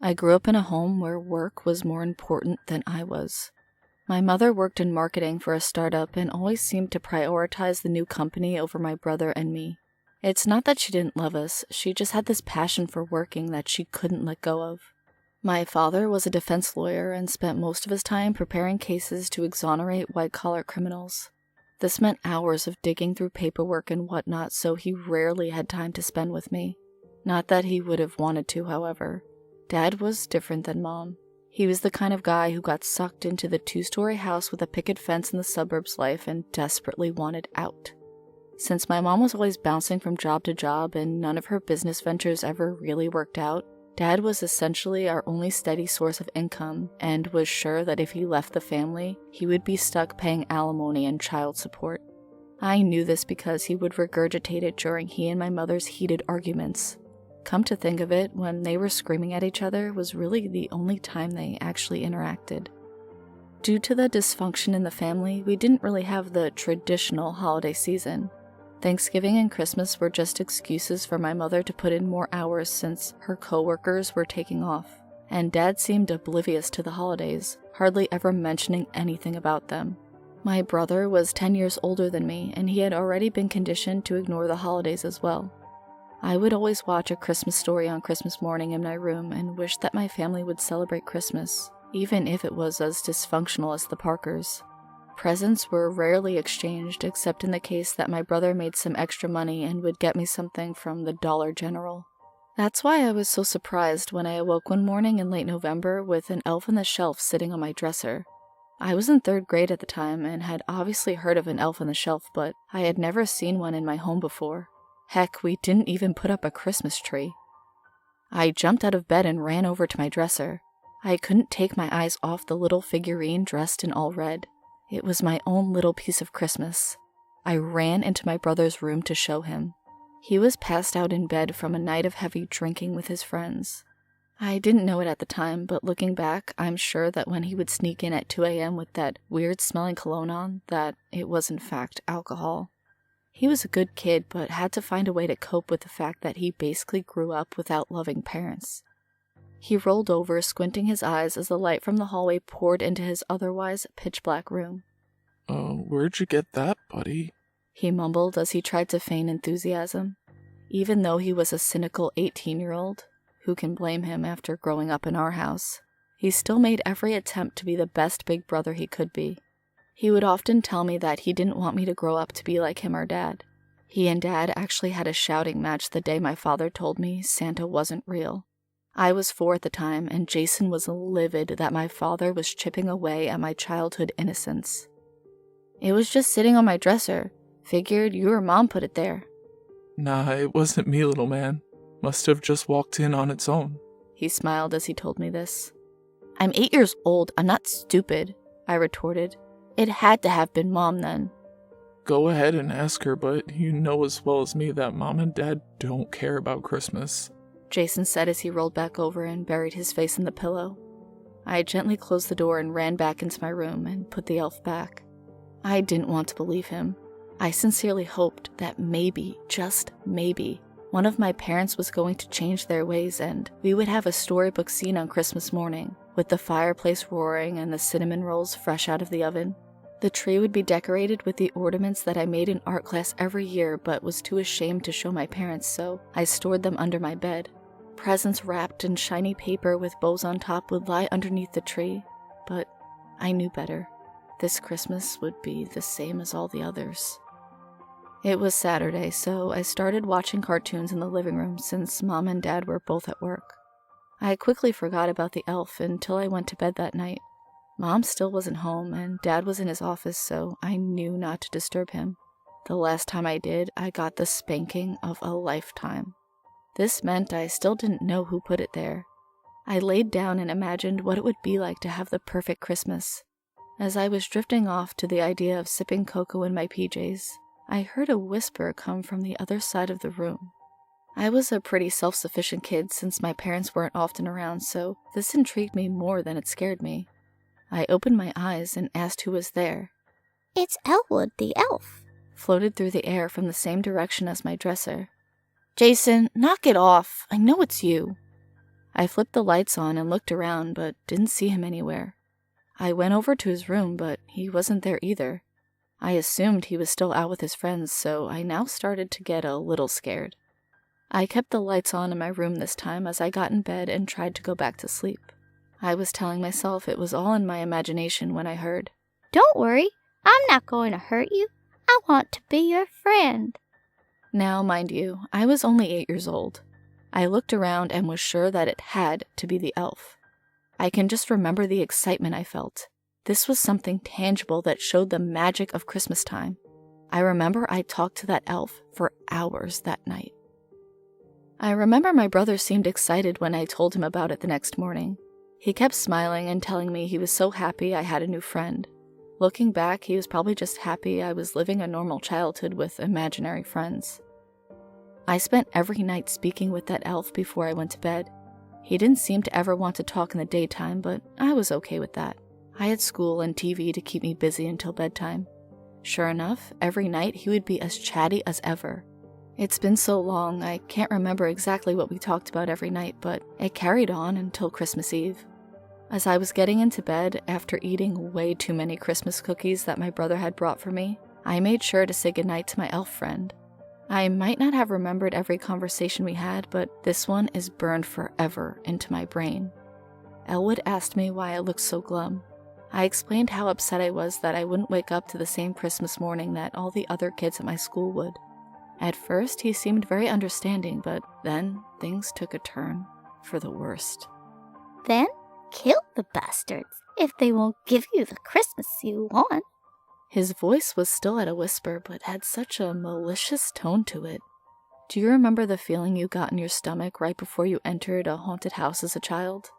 I grew up in a home where work was more important than I was. My mother worked in marketing for a startup and always seemed to prioritize the new company over my brother and me. It's not that she didn't love us, she just had this passion for working that she couldn't let go of. My father was a defense lawyer and spent most of his time preparing cases to exonerate white-collar criminals. This meant hours of digging through paperwork and whatnot, so he rarely had time to spend with me. Not that he would have wanted to, however. Dad was different than Mom. He was the kind of guy who got sucked into the 2-story house with a picket fence in the suburbs life and desperately wanted out. Since my mom was always bouncing from job to job and none of her business ventures ever really worked out, Dad was essentially our only steady source of income and was sure that if he left the family, he would be stuck paying alimony and child support. I knew this because he would regurgitate it during he and my mother's heated arguments. Come to think of it, when they were screaming at each other was really the only time they actually interacted. Due to the dysfunction in the family, we didn't really have the traditional holiday season. Thanksgiving and Christmas were just excuses for my mother to put in more hours since her coworkers were taking off, and Dad seemed oblivious to the holidays, hardly ever mentioning anything about them. My brother was 10 years older than me, and he had already been conditioned to ignore the holidays as well. I would always watch A Christmas Story on Christmas morning in my room and wish that my family would celebrate Christmas, even if it was as dysfunctional as the Parkers. Presents were rarely exchanged except in the case that my brother made some extra money and would get me something from the Dollar General. That's why I was so surprised when I awoke one morning in late November with an elf on the shelf sitting on my dresser. I was in 3rd grade at the time and had obviously heard of an elf on the shelf, but I had never seen one in my home before. Heck, we didn't even put up a Christmas tree. I jumped out of bed and ran over to my dresser. I couldn't take my eyes off the little figurine dressed in all red. It was my own little piece of Christmas. I ran into my brother's room to show him. He was passed out in bed from a night of heavy drinking with his friends. I didn't know it at the time, but looking back, I'm sure that when he would sneak in at 2 a.m. with that weird-smelling cologne on, that it was in fact alcohol. He was a good kid, but had to find a way to cope with the fact that he basically grew up without loving parents. He rolled over, squinting his eyes as the light from the hallway poured into his otherwise pitch-black room. Where'd you get that, buddy? He mumbled as he tried to feign enthusiasm. Even though he was a cynical 18-year-old, who can blame him after growing up in our house, he still made every attempt to be the best big brother he could be. He would often tell me that he didn't want me to grow up to be like him or Dad. He and Dad actually had a shouting match the day my father told me Santa wasn't real. I was 4 at the time, and Jason was livid that my father was chipping away at my childhood innocence. It was just sitting on my dresser. Figured you or Mom put it there. Nah, it wasn't me, little man. Must have just walked in on its own. He smiled as he told me this. I'm 8 years old. I'm not stupid, I retorted. It had to have been Mom then. Go ahead and ask her, but you know as well as me that Mom and Dad don't care about Christmas, Jason said as he rolled back over and buried his face in the pillow. I gently closed the door and ran back into my room and put the elf back. I didn't want to believe him. I sincerely hoped that maybe, just maybe, one of my parents was going to change their ways and we would have a storybook scene on Christmas morning, with the fireplace roaring and the cinnamon rolls fresh out of the oven. The tree would be decorated with the ornaments that I made in art class every year but was too ashamed to show my parents, so I stored them under my bed. Presents wrapped in shiny paper with bows on top would lie underneath the tree, but I knew better. This Christmas would be the same as all the others. It was Saturday, so I started watching cartoons in the living room since Mom and Dad were both at work. I quickly forgot about the elf until I went to bed that night. Mom still wasn't home, and Dad was in his office, so I knew not to disturb him. The last time I did, I got the spanking of a lifetime. This meant I still didn't know who put it there. I laid down and imagined what it would be like to have the perfect Christmas. As I was drifting off to the idea of sipping cocoa in my PJs, I heard a whisper come from the other side of the room. I was a pretty self-sufficient kid since my parents weren't often around, so this intrigued me more than it scared me. I opened my eyes and asked who was there. It's Elwood the elf, floated through the air from the same direction as my dresser. Jason, knock it off. I know it's you. I flipped the lights on and looked around, but didn't see him anywhere. I went over to his room, but he wasn't there either. I assumed he was still out with his friends, so I now started to get a little scared. I kept the lights on in my room this time as I got in bed and tried to go back to sleep. I was telling myself it was all in my imagination when I heard, Don't worry, I'm not going to hurt you. I want to be your friend. Now, mind you, I was only 8 years old. I looked around and was sure that it had to be the elf. I can just remember the excitement I felt. This was something tangible that showed the magic of Christmas time. I remember I talked to that elf for hours that night. I remember my brother seemed excited when I told him about it the next morning. He kept smiling and telling me he was so happy I had a new friend. Looking back, he was probably just happy I was living a normal childhood with imaginary friends. I spent every night speaking with that elf before I went to bed. He didn't seem to ever want to talk in the daytime, but I was okay with that. I had school and TV to keep me busy until bedtime. Sure enough, every night he would be as chatty as ever. It's been so long, I can't remember exactly what we talked about every night, but it carried on until Christmas Eve. As I was getting into bed, after eating way too many Christmas cookies that my brother had brought for me, I made sure to say goodnight to my elf friend. I might not have remembered every conversation we had, but this one is burned forever into my brain. Elwood asked me why I looked so glum. I explained how upset I was that I wouldn't wake up to the same Christmas morning that all the other kids at my school would. At first, he seemed very understanding, but then things took a turn for the worst. Then kill the bastards if they won't give you the Christmas you want. His voice was still at a whisper, but had such a malicious tone to it. Do you remember the feeling you got in your stomach right before you entered a haunted house as a child?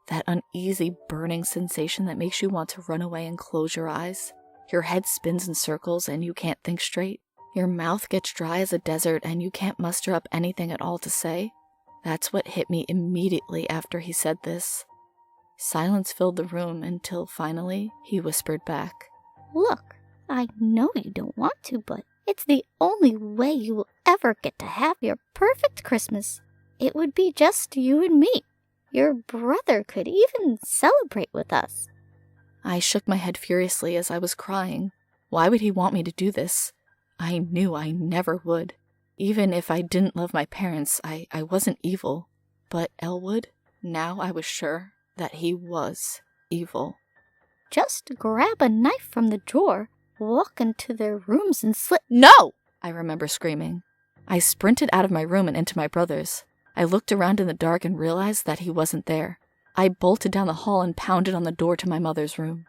That uneasy, burning sensation that makes you want to run away and close your eyes? Your head spins in circles and you can't think straight? Your mouth gets dry as a desert and you can't muster up anything at all to say? That's what hit me immediately after he said this. Silence filled the room until finally he whispered back, Look, I know you don't want to, but it's the only way you will ever get to have your perfect Christmas. It would be just you and me. Your brother could even celebrate with us. I shook my head furiously as I was crying. Why would he want me to do this? I knew I never would. Even if I didn't love my parents, I wasn't evil. But Elwood, now I was sure that he was evil. Just grab a knife from the drawer, walk into their rooms and slit— No! I remember screaming. I sprinted out of my room and into my brother's. I looked around in the dark and realized that he wasn't there. I bolted down the hall and pounded on the door to my mother's room.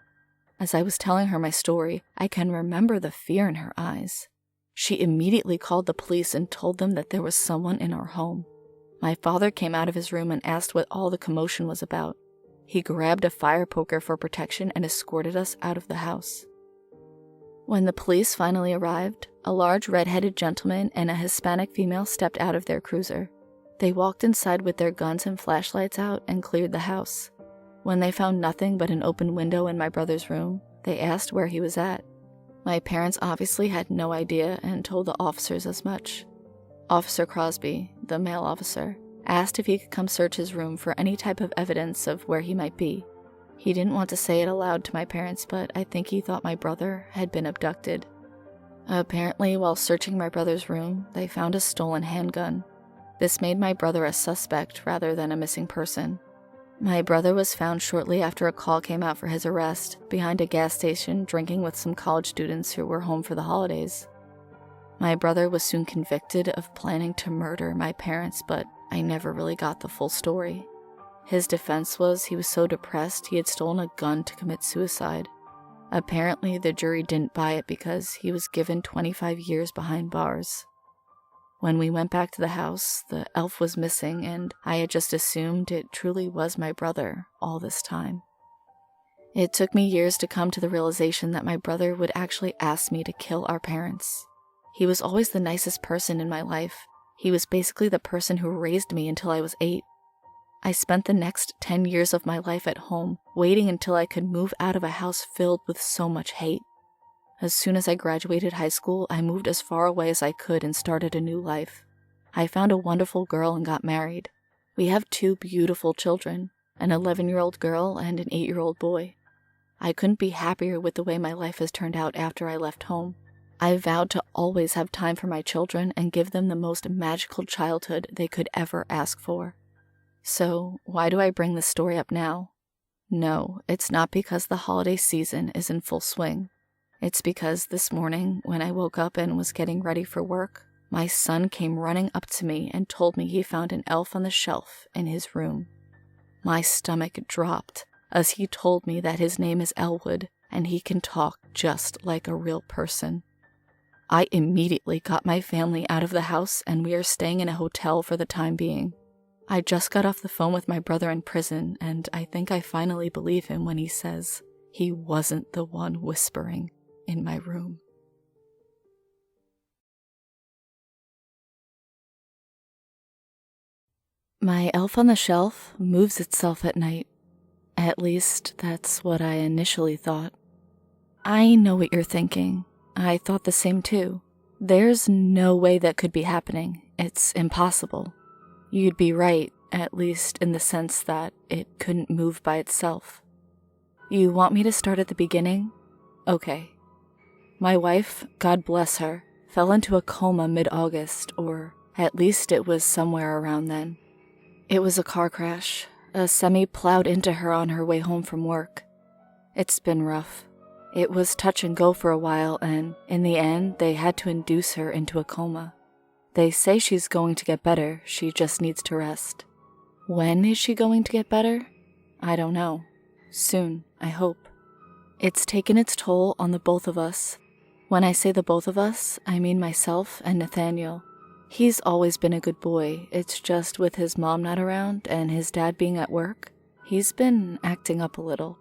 As I was telling her my story, I can remember the fear in her eyes. She immediately called the police and told them that there was someone in our home. My father came out of his room and asked what all the commotion was about. He grabbed a fire poker for protection and escorted us out of the house. When the police finally arrived, a large red-headed gentleman and a Hispanic female stepped out of their cruiser. They walked inside with their guns and flashlights out and cleared the house. When they found nothing but an open window in my brother's room, they asked where he was at. My parents obviously had no idea and told the officers as much. Officer Crosby, the male officer, asked if he could come search his room for any type of evidence of where he might be. He didn't want to say it aloud to my parents, but I think he thought my brother had been abducted. Apparently, while searching my brother's room, they found a stolen handgun. This made my brother a suspect rather than a missing person. My brother was found shortly after a call came out for his arrest, behind a gas station drinking with some college students who were home for the holidays. My brother was soon convicted of planning to murder my parents, but I never really got the full story. His defense was he was so depressed he had stolen a gun to commit suicide. Apparently, the jury didn't buy it because he was given 25 years behind bars. When we went back to the house, the elf was missing, and I had just assumed it truly was my brother all this time. It took me years to come to the realization that my brother would actually ask me to kill our parents. He was always the nicest person in my life. He was basically the person who raised me until I was 8. I spent the next 10 years of my life at home, waiting until I could move out of a house filled with so much hate. As soon as I graduated high school, I moved as far away as I could and started a new life. I found a wonderful girl and got married. We have 2 beautiful children, an 11-year-old girl and an 8-year-old boy. I couldn't be happier with the way my life has turned out after I left home. I vowed to always have time for my children and give them the most magical childhood they could ever ask for. So, why do I bring this story up now? No, it's not because the holiday season is in full swing. It's because this morning, when I woke up and was getting ready for work, my son came running up to me and told me he found an elf on the shelf in his room. My stomach dropped as he told me that his name is Elwood and he can talk just like a real person. I immediately got my family out of the house and we are staying in a hotel for the time being. I just got off the phone with my brother in prison and I think I finally believe him when he says he wasn't the one whispering in my room. My elf on the shelf moves itself at night. At least, that's what I initially thought. I know what you're thinking. I thought the same too. There's no way that could be happening. It's impossible. You'd be right, at least in the sense that it couldn't move by itself. You want me to start at the beginning? Okay. My wife, God bless her, fell into a coma mid-August, or at least it was somewhere around then. It was a car crash. A semi plowed into her on her way home from work. It's been rough. It was touch and go for a while, and in the end, they had to induce her into a coma. They say she's going to get better, she just needs to rest. When is she going to get better? I don't know. Soon, I hope. It's taken its toll on the both of us. When I say the both of us, I mean myself and Nathaniel. He's always been a good boy. It's just with his mom not around and his dad being at work, he's been acting up a little.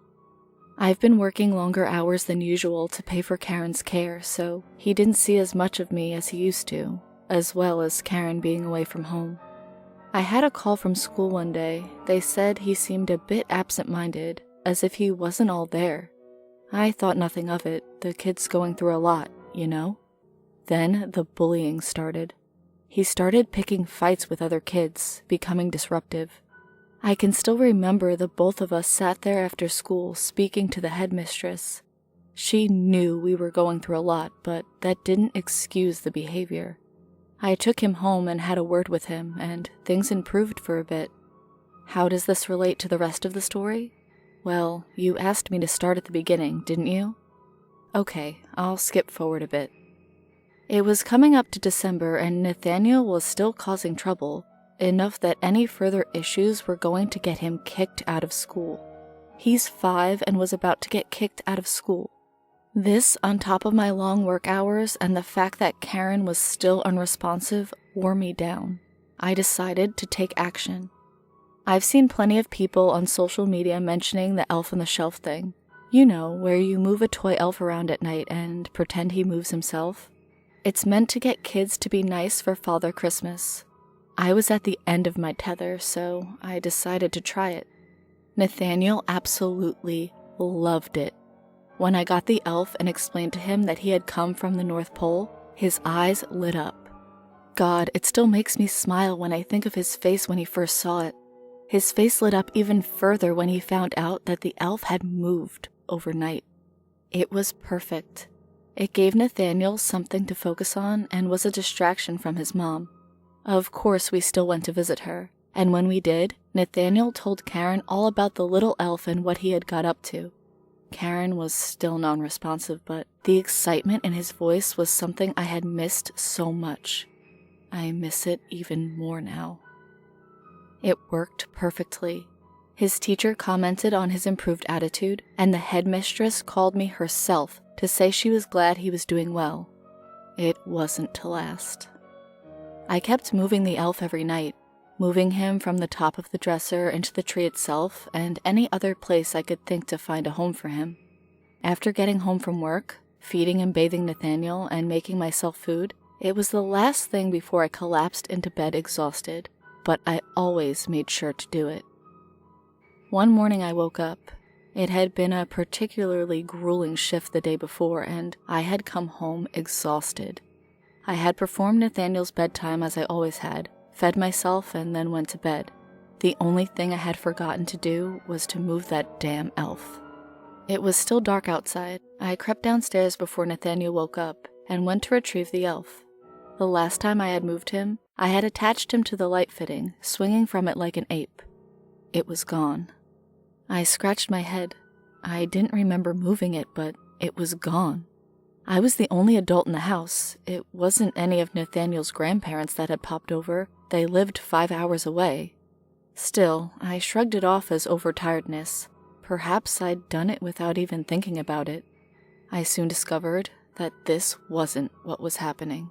I've been working longer hours than usual to pay for Karen's care, so he didn't see as much of me as he used to, as well as Karen being away from home. I had a call from school one day. They said he seemed a bit absent-minded, as if he wasn't all there. I thought nothing of it. The kid's going through a lot, you know? Then the bullying started. He started picking fights with other kids, becoming disruptive. I can still remember the both of us sat there after school speaking to the headmistress. She knew we were going through a lot, but that didn't excuse the behavior. I took him home and had a word with him, and things improved for a bit. How does this relate to the rest of the story? Well, you asked me to start at the beginning, didn't you? Okay, I'll skip forward a bit. It was coming up to December and Nathaniel was still causing trouble, enough that any further issues were going to get him kicked out of school. He's 5 and was about to get kicked out of school. This, on top of my long work hours and the fact that Karen was still unresponsive, wore me down. I decided to take action. I've seen plenty of people on social media mentioning the elf on the shelf thing. You know, where you move a toy elf around at night and pretend he moves himself. It's meant to get kids to be nice for Father Christmas. I was at the end of my tether, so I decided to try it. Nathaniel absolutely loved it. When I got the elf and explained to him that he had come from the North Pole, his eyes lit up. God, it still makes me smile when I think of his face when he first saw it. His face lit up even further when he found out that the elf had moved overnight. It was perfect. It gave Nathaniel something to focus on and was a distraction from his mom. Of course, we still went to visit her, and when we did, Nathaniel told Karen all about the little elf and what he had got up to. Karen was still non-responsive, but the excitement in his voice was something I had missed so much. I miss it even more now. It worked perfectly. His teacher commented on his improved attitude, and the headmistress called me herself to say she was glad he was doing well. It wasn't to last. I kept moving the elf every night, moving him from the top of the dresser into the tree itself and any other place I could think to find a home for him. After getting home from work, feeding and bathing Nathaniel, and making myself food, it was the last thing before I collapsed into bed exhausted, but I always made sure to do it. One morning I woke up. It had been a particularly grueling shift the day before, and I had come home exhausted. I had performed Nathaniel's bedtime as I always had, fed myself, and then went to bed. The only thing I had forgotten to do was to move that damn elf. It was still dark outside. I crept downstairs before Nathaniel woke up and went to retrieve the elf. The last time I had moved him, I had attached him to the light fitting, swinging from it like an ape. It was gone. I scratched my head. I didn't remember moving it, but it was gone. I was the only adult in the house. It wasn't any of Nathaniel's grandparents that had popped over. They lived 5 hours away. Still, I shrugged it off as overtiredness. Perhaps I'd done it without even thinking about it. I soon discovered that this wasn't what was happening.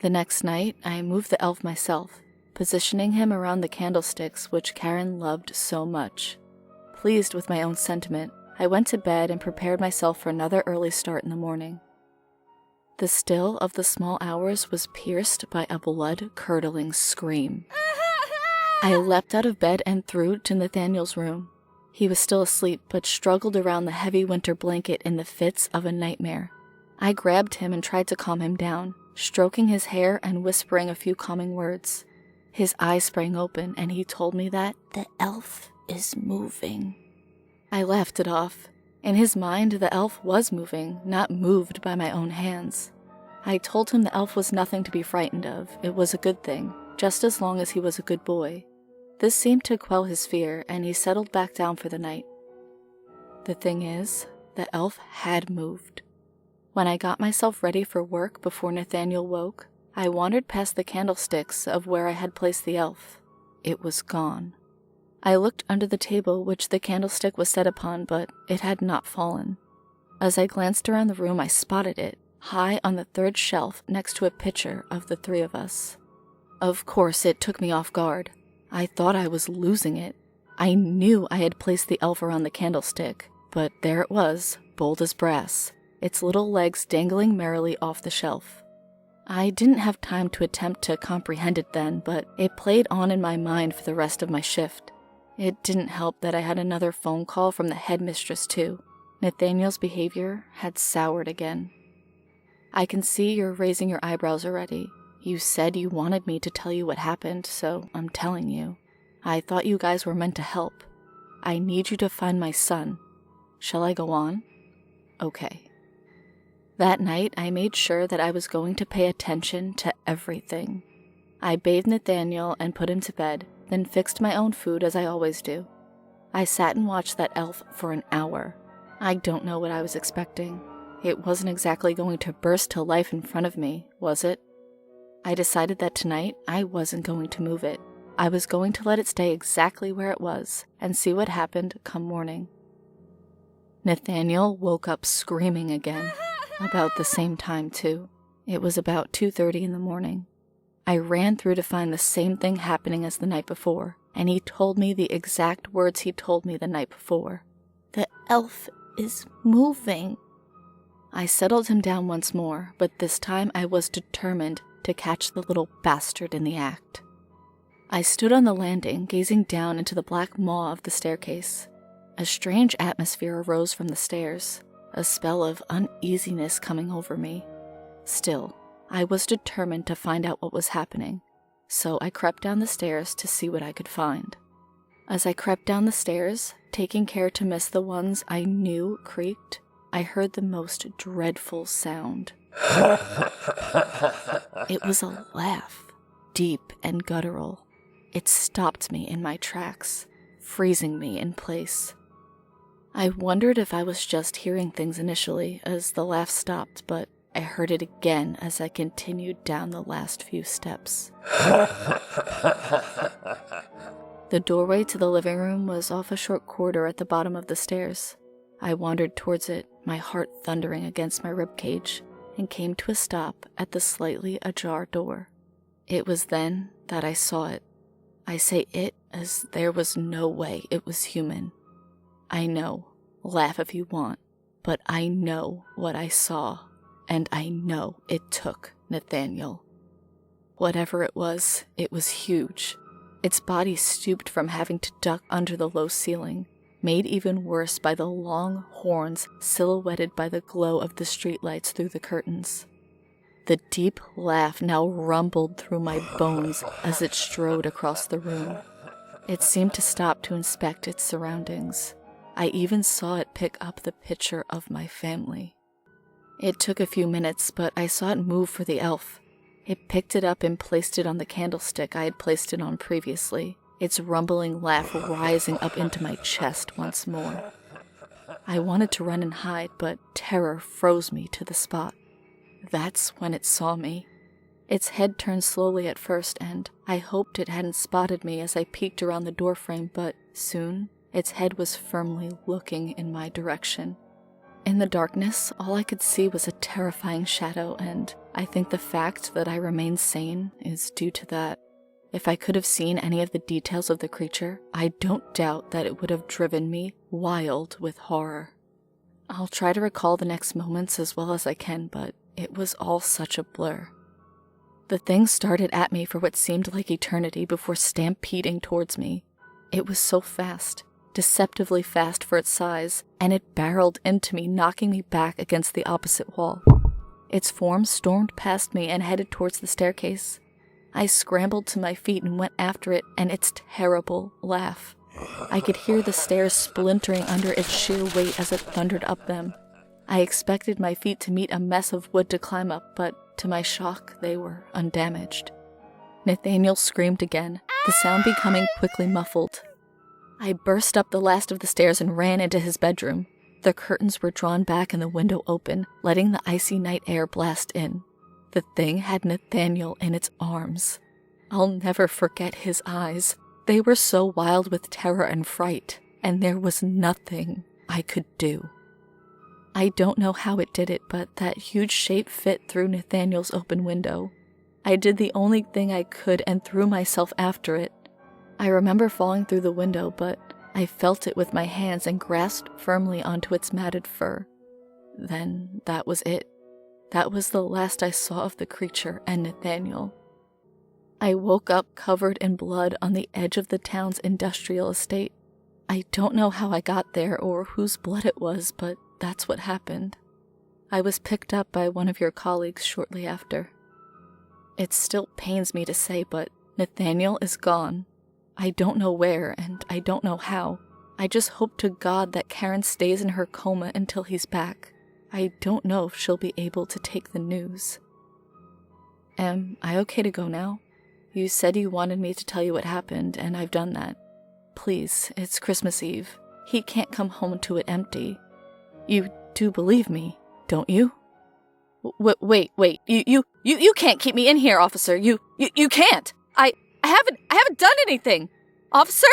The next night, I moved the elf myself, positioning him around the candlesticks which Karen loved so much. Pleased with my own sentiment, I went to bed and prepared myself for another early start in the morning. The still of the small hours was pierced by a blood-curdling scream. I leapt out of bed and threw to Nathaniel's room. He was still asleep, but struggled around the heavy winter blanket in the fits of a nightmare. I grabbed him and tried to calm him down, stroking his hair and whispering a few calming words. His eyes sprang open, and he told me that the elf is moving. I laughed it off. In his mind, the elf was moving, not moved by my own hands. I told him the elf was nothing to be frightened of. It was a good thing, just as long as he was a good boy. This seemed to quell his fear, and he settled back down for the night. The thing is, the elf had moved. When I got myself ready for work before Nathaniel woke, I wandered past the candlesticks of where I had placed the elf. It was gone. I looked under the table which the candlestick was set upon, but it had not fallen. As I glanced around the room, I spotted it, high on the third shelf next to a picture of the three of us. Of course, it took me off guard. I thought I was losing it. I knew I had placed the elf around the candlestick, but there it was, bold as brass, its little legs dangling merrily off the shelf. I didn't have time to attempt to comprehend it then, but it played on in my mind for the rest of my shift. It didn't help that I had another phone call from the headmistress too. Nathaniel's behavior had soured again. I can see you're raising your eyebrows already. You said you wanted me to tell you what happened, so I'm telling you. I thought you guys were meant to help. I need you to find my son. Shall I go on? Okay. That night, I made sure that I was going to pay attention to everything. I bathed Nathaniel and put him to bed, then fixed my own food as I always do. I sat and watched that elf for an hour. I don't know what I was expecting. It wasn't exactly going to burst to life in front of me, was it? I decided that tonight I wasn't going to move it. I was going to let it stay exactly where it was and see what happened come morning. Nathaniel woke up screaming again, about the same time too. It was about 2:30 in the morning. I ran through to find the same thing happening as the night before, and he told me the exact words he told me the night before. The elf is moving. I settled him down once more, but this time I was determined to catch the little bastard in the act. I stood on the landing, gazing down into the black maw of the staircase. A strange atmosphere arose from the stairs, a spell of uneasiness coming over me. Still, I was determined to find out what was happening, so I crept down the stairs to see what I could find. As I crept down the stairs, taking care to miss the ones I knew creaked, I heard the most dreadful sound. It was a laugh, deep and guttural. It stopped me in my tracks, freezing me in place. I wondered if I was just hearing things initially as the laugh stopped, but I heard it again as I continued down the last few steps. The doorway to the living room was off a short corridor at the bottom of the stairs. I wandered towards it, my heart thundering against my ribcage, and came to a stop at the slightly ajar door. It was then that I saw it. I say it as there was no way it was human. I know, laugh if you want, but I know what I saw, and I know it took Nathaniel. Whatever it was huge. Its body stooped from having to duck under the low ceiling, made even worse by the long horns silhouetted by the glow of the streetlights through the curtains. The deep laugh now rumbled through my bones as it strode across the room. It seemed to stop to inspect its surroundings. I even saw it pick up the picture of my family. It took a few minutes, but I saw it move for the elf. It picked it up and placed it on the candlestick I had placed it on previously, its rumbling laugh rising up into my chest once more. I wanted to run and hide, but terror froze me to the spot. That's when it saw me. Its head turned slowly at first, and I hoped it hadn't spotted me as I peeked around the doorframe, but soon its head was firmly looking in my direction. In the darkness, all I could see was a terrifying shadow, and I think the fact that I remained sane is due to that. If I could have seen any of the details of the creature, I don't doubt that it would have driven me wild with horror. I'll try to recall the next moments as well as I can, but it was all such a blur. The thing started at me for what seemed like eternity before stampeding towards me. It was so fast, deceptively fast for its size, and it barreled into me, knocking me back against the opposite wall. Its form stormed past me and headed towards the staircase. I scrambled to my feet and went after it and its terrible laugh. I could hear the stairs splintering under its sheer weight as it thundered up them. I expected my feet to meet a mess of wood to climb up, but to my shock, they were undamaged. Nathaniel screamed again, the sound becoming quickly muffled. I burst up the last of the stairs and ran into his bedroom. The curtains were drawn back and the window open, letting the icy night air blast in. The thing had Nathaniel in its arms. I'll never forget his eyes. They were so wild with terror and fright, and there was nothing I could do. I don't know how it did it, but that huge shape fit through Nathaniel's open window. I did the only thing I could and threw myself after it. I remember falling through the window, but I felt it with my hands and grasped firmly onto its matted fur. Then that was it. That was the last I saw of the creature and Nathaniel. I woke up covered in blood on the edge of the town's industrial estate. I don't know how I got there or whose blood it was, but that's what happened. I was picked up by one of your colleagues shortly after. It still pains me to say, but Nathaniel is gone. I don't know where, and I don't know how. I just hope to God that Karen stays in her coma until he's back. I don't know if she'll be able to take the news. Am I okay to go now? You said you wanted me to tell you what happened, and I've done that. Please, it's Christmas Eve. He can't come home to it empty. You do believe me, don't you? Wait. You can't keep me in here, officer. You can't. I haven't done anything. Officer?